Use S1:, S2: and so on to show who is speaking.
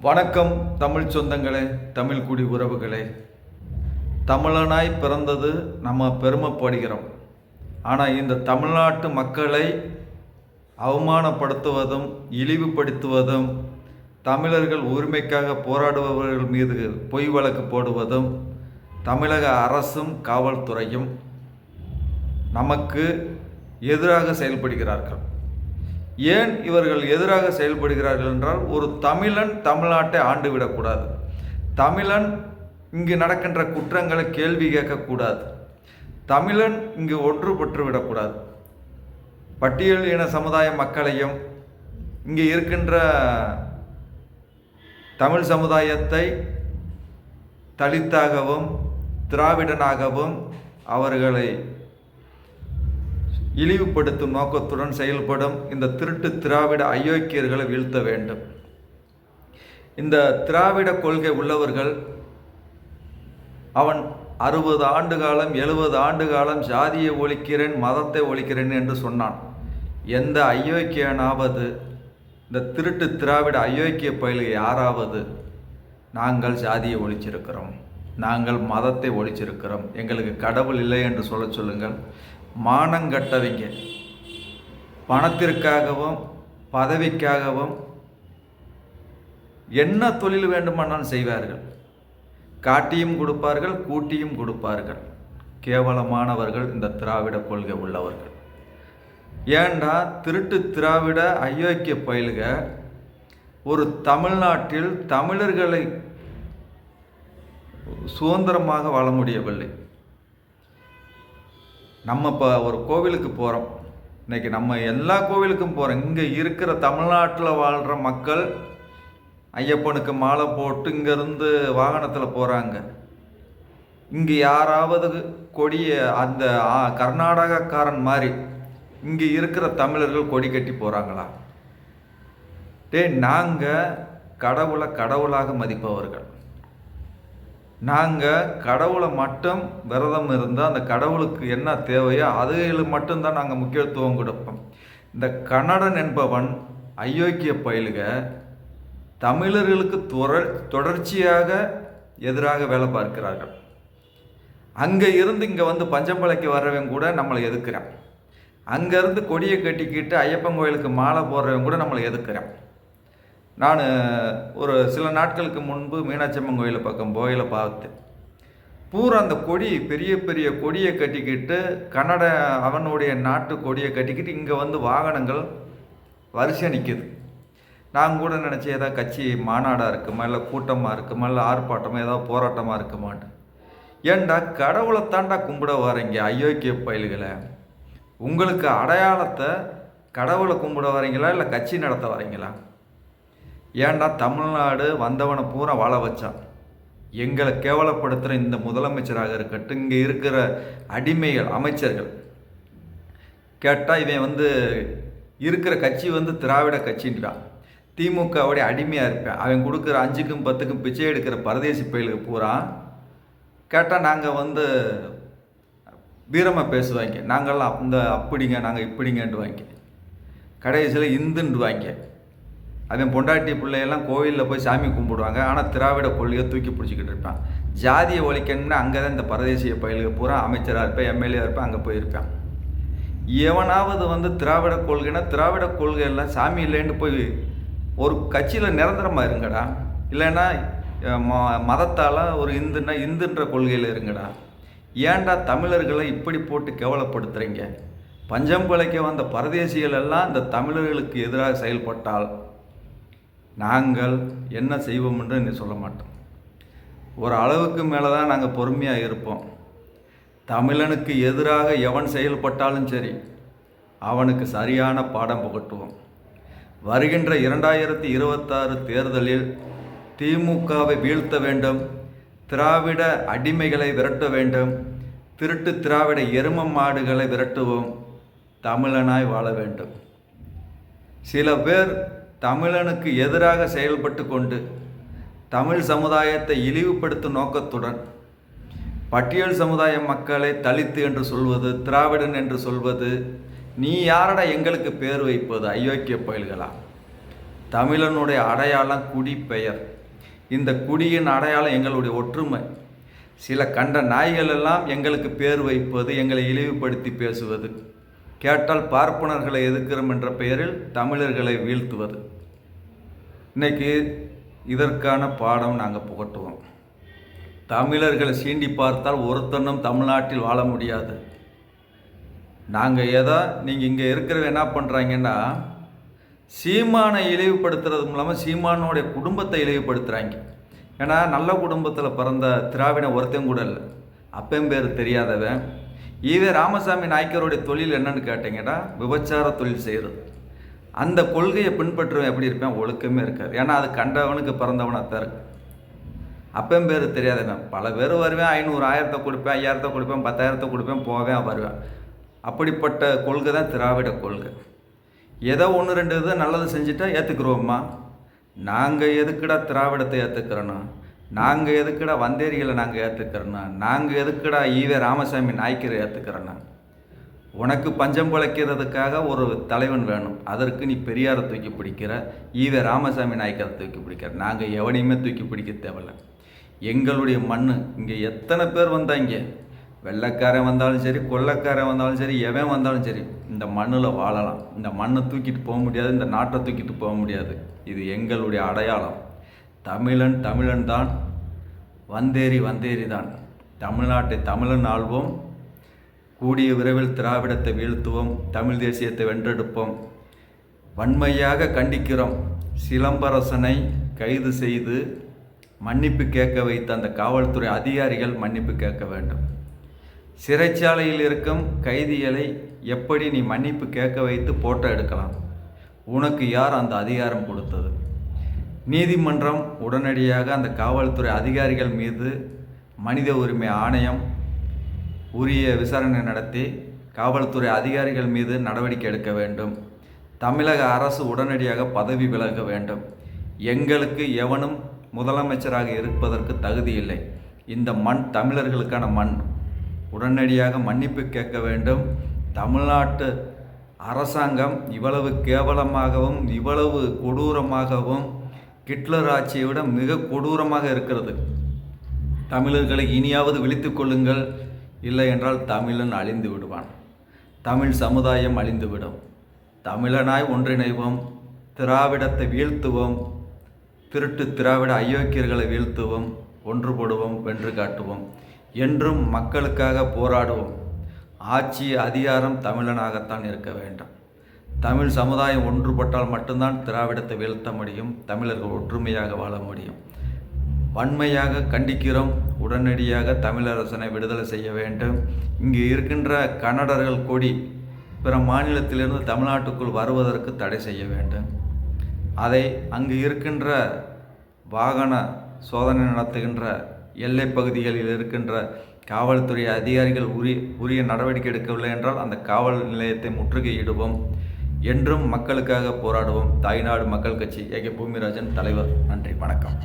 S1: வணக்கம் தமிழ் சொந்தங்களே, தமிழ் குடி உறவுகளே. தமிழனாய் பிறந்தது நம்ம பெருமைப்படுகிறோம். ஆனால் இந்த தமிழ்நாட்டு மக்களை அவமானப்படுத்துவதும் இழிவுபடுத்துவதும், தமிழர்கள் உரிமைக்காக போராடுபவர்கள் மீது பொய் வழக்கு போடுவதும் தமிழக அரசும் காவல்துறையும் நமக்கு எதிராக செயல்படுகிறார்கள். ஏன் இவர்கள் எதிராக செயல்படுகிறார்கள் என்றால், ஒரு தமிழன் தமிழ்நாட்டை ஆண்டுவிடக்கூடாது, தமிழன் இங்கு நடக்கின்ற குற்றங்களை கேள்வி கேட்கக்கூடாது, தமிழன் இங்கு ஒன்றுபட்டு விடக்கூடாது. பட்டியல் இன சமுதாய மக்களையும் இங்கே இருக்கின்ற தமிழ் சமுதாயத்தை தலித்தாகவும் திராவிடனாகவும் அவர்களை இழிவுபடுத்தும் நோக்கத்துடன் செயல்படும் இந்த திருட்டு திராவிட அயோக்கியர்களை வீழ்த்த வேண்டும். இந்த திராவிட கொள்கை உள்ளவர்கள், அவன் 60 ஆண்டு காலம் 70 ஆண்டு காலம் ஜாதியை ஒழிக்கிறேன் மதத்தை ஒழிக்கிறேன் என்று சொன்னான். எந்த அயோக்கியனாவது, இந்த திருட்டு திராவிட அயோக்கிய பயல்கள் யாராவது நாங்கள் ஜாதியை ஒழிச்சிருக்கிறோம், நாங்கள் மதத்தை ஒழிச்சிருக்கிறோம், எங்களுக்கு கடவுள் இல்லை என்று சொல்லுங்கள். மானங்கட்டவங்க பணத்திற்காகவும் பதவிக்காகவும் என்ன தொழில் வேண்டுமானாலும் செய்வார்கள். காட்டியும் கொடுப்பார்கள், கூட்டியும் கொடுப்பார்கள். கேவலமானவர்கள் இந்த திராவிட கொள்கை உள்ளவர்கள். ஏண்டா திருட்டு திராவிட அயோக்கிய பயல்க ஒரு தமிழ்நாட்டில் தமிழர்களை சுதந்திரமாக வாழ முடியவில்லை. நம்ம இப்போ ஒரு கோவிலுக்கு போகிறோம், இன்றைக்கி நம்ம எல்லா கோவிலுக்கும் போகிறோம். இங்கே இருக்கிற தமிழ்நாட்டில் வாழ்கிற மக்கள் ஐயப்பனுக்கு மாலை போட்டு இங்கேருந்து வாகனத்தில் போகிறாங்க. இங்கே யாராவது கொடியை அந்த கர்நாடகக்காரன் மாதிரி இங்கே இருக்கிற தமிழர்கள் கொடி கட்டி போகிறாங்களா? நாங்கள் கடவுளை கடவுளாக மதிப்பவர்கள். நாங்கள் கடவுளை மட்டும் விரதம் இருந்தால் அந்த கடவுளுக்கு என்ன தேவையோ அதுகளுக்கு மட்டும்தான் நாங்கள் முக்கியத்துவம் கொடுப்போம். இந்த கன்னடன் என்பவன் அயோக்கிய பயலுக தமிழர்களுக்கு தொடர்ச்சியாக எதிராக வேலை பார்க்கிறார்கள். அங்கே இருந்து இங்கே வந்து பஞ்சம்பளைக்கு வர்றவன் கூட நம்மளை எதிர்க்கிறான். அங்கேருந்து கொடியை கட்டிக்கிட்டு ஐயப்பன் கோயிலுக்கு மாலை போடுறவன் கூட நம்மளை எதிர்க்கிறான். நான் ஒரு சில நாட்களுக்கு முன்பு மீனாட்சி அம்மன் கோயிலை பக்கம் போயில பார்த்தேன். பூரா அந்த கொடி பெரிய பெரிய கொடியை கட்டிக்கிட்டு கன்னட அவனுடைய நாட்டு கொடியை கட்டிக்கிட்டு இங்கே வந்து வாகனங்கள் வரிசையாக நிற்கிது. நான் கூட நினச்சேன், ஏதாவது கட்சி மாநாடாக இருக்குமா, இல்லை கூட்டமாக இருக்குமா, இல்லை ஆர்ப்பாட்டமாக ஏதாவது போராட்டமாக இருக்குமான்னு. ஏண்டா கடவுளை தாண்டா கும்பிட வரீங்க அயோக்கிய பயல்களை. உங்களுக்கு அடையாளத்தை கடவுளை கும்பிட வரீங்களா, இல்லை கட்சி நடத்த வரீங்களா? ஏண்டா தமிழ்நாடு வந்தவனை பூரா வாழ வச்சான். எங்களை கேவலப்படுத்துகிற இந்த முதலமைச்சராக இருக்கட்டும், இங்கே இருக்கிற அடிமைகள் அமைச்சர்கள் கேட்டால் இவன் வந்து இருக்கிற கட்சி வந்து திராவிட கட்சின்றான், திமுகவுடைய அடிமையாக இருப்பேன், அவன் கொடுக்குற 5க்கும் 10க்கும் பிச்சை எடுக்கிற பரதேசி பயிலுக்கு பூரா கேட்டால் நாங்கள் வந்து வீரமாக பேசுவாங்க, நாங்கள்லாம் அந்த அப்படிங்க நாங்கள் இப்படிங்கன்றுவாங்க. கடைசியில் இந்துன்றுவாங்க. அவன் பொண்டாட்டி பிள்ளையெல்லாம் கோவிலில் போய் சாமி கும்பிடுவாங்க. ஆனால் திராவிட கொள்கையை தூக்கி பிடிச்சிக்கிட்டு இருப்பான். ஜாதியை ஒழிக்கணும்னா அங்கே தான் இந்த பரதேசிய பயிலுக்கு பூரா அமைச்சராக இருப்பேன், எம்எல்ஏ இருப்பேன், அங்கே போயிருப்பேன். எவனாவது வந்து திராவிட கொள்கைன்னா திராவிட கொள்கை எல்லாம் சாமி இல்லைன்னு போய் ஒரு கட்சியில் நிரந்தரமாக இருங்கடா, இல்லைன்னா மதத்தால் ஒரு இந்துன்ற கொள்கையில் இருங்கடா. ஏன்டா தமிழர்களை இப்படி போட்டு கேவலப்படுத்துகிறீங்க? பஞ்சம் பிழைக்க வந்த பரதேசிகள் எல்லாம் இந்த தமிழர்களுக்கு எதிராக செயல்பட்டால் நாங்கள் என்ன செய்வோம் என்று நீ சொல்ல மாட்டோம். ஒரு அளவுக்கு மேலே தான் நாங்கள் பொறுமையாக இருப்போம். தமிழனுக்கு எதிராக எவன் செயல்பட்டாலும் சரி, அவனுக்கு சரியான பாடம் புகட்டுவோம். வருகின்ற 2026 தேர்தலில் திமுகவை வீழ்த்த வேண்டும், திராவிட அடிமைகளை விரட்ட வேண்டும், திருட்டு திராவிட எரும மாடுகளை விரட்டுவோம், தமிழனாய் வாழ வேண்டும். சில பேர் தமிழனுக்கு எதிராக செயல்பட்டு கொண்டு தமிழ் சமுதாயத்தை இழிவுபடுத்தும் நோக்கத்துடன் பட்டியல் சமுதாய மக்களை தலித்து என்று சொல்வது, திராவிடன் என்று சொல்வது, நீ யாரடா எங்களுக்கு பேர் வைப்பது அயோக்கிய பயல்களா? தமிழனுடைய அடையாளம் குடி பெயர். இந்த குடியின் அடையாளம் எங்களுடைய ஒற்றுமை. சில கண்ட நாய்கள் எல்லாம் எங்களுக்கு பேர் வைப்பது, எங்களை இழிவுபடுத்தி பேசுவது, கேட்டால் பார்ப்பனர்களை எதிர்க்கிறோம் என்ற பெயரில் தமிழர்களை வீழ்த்துவது. இன்னைக்கு இதற்கான பாடம் நாங்கள் புகட்டுவோம். தமிழர்களை சீண்டி பார்த்தால் ஒருத்தனும் தமிழ்நாட்டில் வாழ முடியாது. நாங்கள் நீங்கள் இங்கே இருக்கிறவங்க என்ன பண்ணுறாங்கன்னா, சீமானை இழிவுபடுத்துறது மூலமாக சீமானுடைய குடும்பத்தை இழிவுபடுத்துகிறாங்க. ஏன்னா நல்ல குடும்பத்தில் பிறந்த திராவிட ஒருத்தன் கூட இல்லை, அப்பம்பேர் தெரியாதவன். ஈவே ராமசாமி நாய்க்கருடைய தொழில் என்னன்னு கேட்டிங்கன்னா, விபச்சார தொழில் செய்கிறது. அந்த கொள்கையை பின்பற்றுவன் எப்படி இருப்பேன்? ஒழுக்கமே இருக்காது. ஏன்னா அது கண்டவனுக்கு பிறந்தவனாக தான் இருக்கு. அப்பம்பேர் தெரியாதவன் பல பேர் வருவேன், 500 1000 கொடுப்பேன், 5000 கொடுப்பேன், 10,000 கொடுப்பேன், போவேன் வருவேன். அப்படிப்பட்ட கொள்கை தான் திராவிட கொள்கை. ஏதோ 1 2 நல்லது செஞ்சுட்டா ஏற்றுக்குருவோம்மா. நாங்கள் எதுக்குடா திராவிடத்தை ஏற்றுக்கிறோன்னா, நாங்கள் எதுக்குடா வந்தேரிகளை நாங்கள் ஏற்றுக்கிறோன்னா, நாங்கள் எதுக்குடா ஈவே ராமசாமி நாய்க்கரை ஏற்றுக்கிறோன்னா. உனக்கு பஞ்சம் பிழைக்கிறதுக்காக ஒரு தலைவன் வேணும், அதற்கு நீ பெரியாரை தூக்கி பிடிக்கிற, ஈவே ராமசாமி நாய்க்கரை தூக்கி பிடிக்கிற. நாங்கள் எவனையுமே தூக்கி பிடிக்க தேவையில்லை. எங்களுடைய மண் இங்கே எத்தனை பேர் வந்தாங்க, வெள்ளைக்காரன் வந்தாலும் சரி, கொள்ளைக்காரன் வந்தாலும் சரி, எவன் வந்தாலும் சரி, இந்த மண்ணில் வாழலாம். இந்த மண்ணை தூக்கிட்டு போக முடியாது, இந்த நாட்டை தூக்கிட்டு போக முடியாது. இது எங்களுடைய அடையாளம். தமிழன் தமிழன் தான், வந்தேரி வந்தேரி தான். தமிழ்நாட்டை தமிழன் ஆள்வோம். கூடிய விரைவில் திராவிடத்தை வீழ்த்துவோம். தமிழ் தேசியத்தை வென்றெடுப்போம். வன்மையாக கண்டிக்கிறோம். சிலம்பரசனை கைது செய்து மன்னிப்பு கேட்க வைத்த அந்த காவல்துறை அதிகாரிகள் மன்னிப்பு கேட்க வேண்டும். சிறைச்சாலையில் இருக்கும் கைதிகளை எப்படி நீ மன்னிப்பு கேட்க வைத்து போட்டோ எடுக்கலாம்? உனக்கு யார் அந்த அதிகாரம் கொடுத்தது? நீதிமன்றம் உடனடியாக அந்த காவல்துறை அதிகாரிகள் மீது மனித உரிமை ஆணையம் உரிய விசாரணை நடத்தி காவல்துறை அதிகாரிகள் மீது நடவடிக்கை எடுக்க வேண்டும். தமிழக அரசு உடனடியாக பதவி விலக வேண்டும். எங்களுக்கு எவனும் முதலமைச்சராக இருப்பதற்கு தகுதி இல்லை. இந்த மண் தமிழர்களுக்கான மண். உடனடியாக மன்னிப்பு கேட்க வேண்டும். தமிழ்நாட்டு அரசாங்கம் இவ்வளவு கேவலமாகவும் இவ்வளவு கொடூரமாகவும் ஹிட்லர் ஆட்சியை விட மிக கொடூரமாக இருக்கிறது. தமிழர்களை இனியாவது விழித்து கொள்ளுங்கள், இல்லை என்றால் தமிழன் அழிந்து விடுவான். தமிழ் சமுதாயம் அழிந்துவிடும். தமிழனாய் ஒன்றிணைவோம். திராவிடத்தை வீழ்த்துவோம். திருட்டு திராவிட அயோக்கியர்களை வீழ்த்துவோம். ஒன்றுபடுவோம், வென்று காட்டுவோம். என்றும் மக்களுக்காக போராடுவோம். ஆட்சி அதிகாரம் தமிழனாகத்தான் இருக்க வேண்டும். தமிழ் சமுதாயம் ஒன்றுபட்டால் மட்டும்தான் திராவிடத்தை வீழ்த்த முடியும். தமிழர்கள் ஒற்றுமையாக வாழ முடியும். வன்மையாக கண்டிக்கிறோம். உடனடியாக தமிழரசனை விடுதலை செய்ய வேண்டும். இங்கு இருக்கின்ற கன்னடர்கள் கொடி பிற மாநிலத்திலிருந்து தமிழ்நாட்டுக்குள் வருவதற்கு தடை செய்ய வேண்டும். அதை அங்கு இருக்கின்ற வாகன சோதனை நடத்துகின்ற எல்லை பகுதிகளில் இருக்கின்ற காவல்துறை அதிகாரிகள் உரிய நடவடிக்கை எடுக்கவில்லை என்றால் அந்த காவல் நிலையத்தை முற்றுகையிடுவோம். என்றும் மக்களுக்காக போராடுவோம். தாய்நாடு மக்கள் கட்சி ஏ.கே. பூமிராஜன் தலைவர். நன்றி, வணக்கம்.